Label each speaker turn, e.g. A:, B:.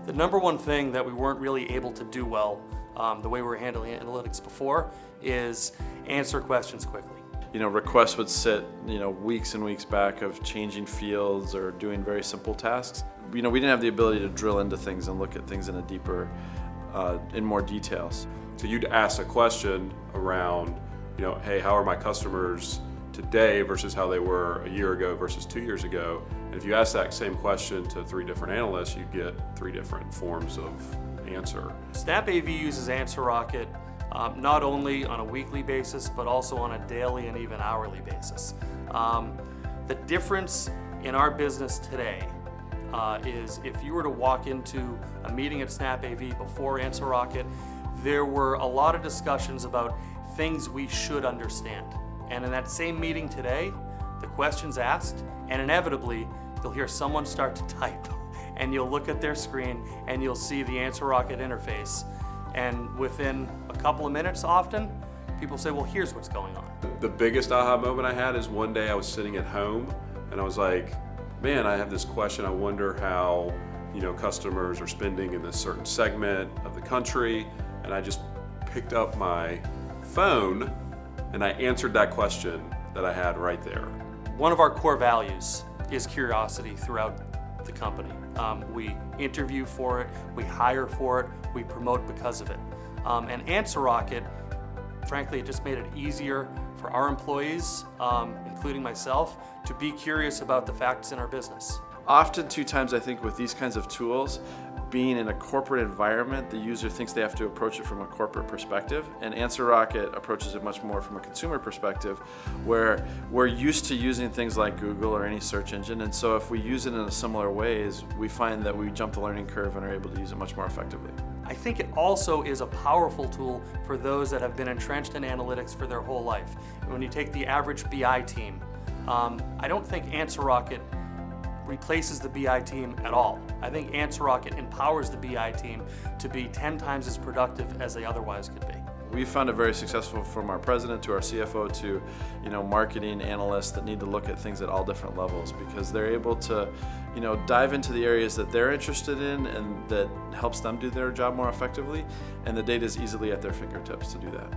A: The number one thing that we weren't really able to do well, the way we were handling analytics before, is answer questions quickly.
B: Requests would sit, weeks and weeks back of changing fields or doing very simple tasks. We didn't have the ability to drill into things and look at things in a deeper, in more details.
C: So you'd ask a question around, hey, how are my customers today versus how they were a year ago versus 2 years ago? And if you ask that same question to 3 different analysts, you get 3 different forms of answer.
A: SnapAV uses AnswerRocket not only on a weekly basis, but also on a daily and even hourly basis. The difference in our business today is if you were to walk into a meeting at SnapAV before AnswerRocket, there were a lot of discussions about things we should understand. And in that same meeting today, the questions asked, and inevitably, you'll hear someone start to type, and you'll look at their screen, and you'll see the AnswerRocket interface. And within a couple of minutes, often, people say, well, here's what's going on.
C: The biggest aha moment I had is one day I was sitting at home, and I was like, man, I have this question. I wonder how, customers are spending in this certain segment of the country. And I just picked up my phone and I answered that question that I had right there.
A: One of our core values is curiosity throughout the company. We interview for it, we hire for it, we promote because of it. And AnswerRocket, frankly, it just made it easier for our employees, including myself, to be curious about the facts in our business.
B: Often, times I think with these kinds of tools, being in a corporate environment, the user thinks they have to approach it from a corporate perspective, and AnswerRocket approaches it much more from a consumer perspective, where we're used to using things like Google or any search engine, and so if we use it in a similar ways, we find that we jump the learning curve and are able to use it much more effectively.
A: I think it also is a powerful tool for those that have been entrenched in analytics for their whole life. And when you take the average BI team, I don't think AnswerRocket replaces the BI team at all. I think AnswerRocket empowers the BI team to be 10 times as productive as they otherwise could be.
B: We found it very successful, from our president to our CFO to marketing analysts that need to look at things at all different levels, because they're able to dive into the areas that they're interested in and that helps them do their job more effectively, and the data is easily at their fingertips to do that.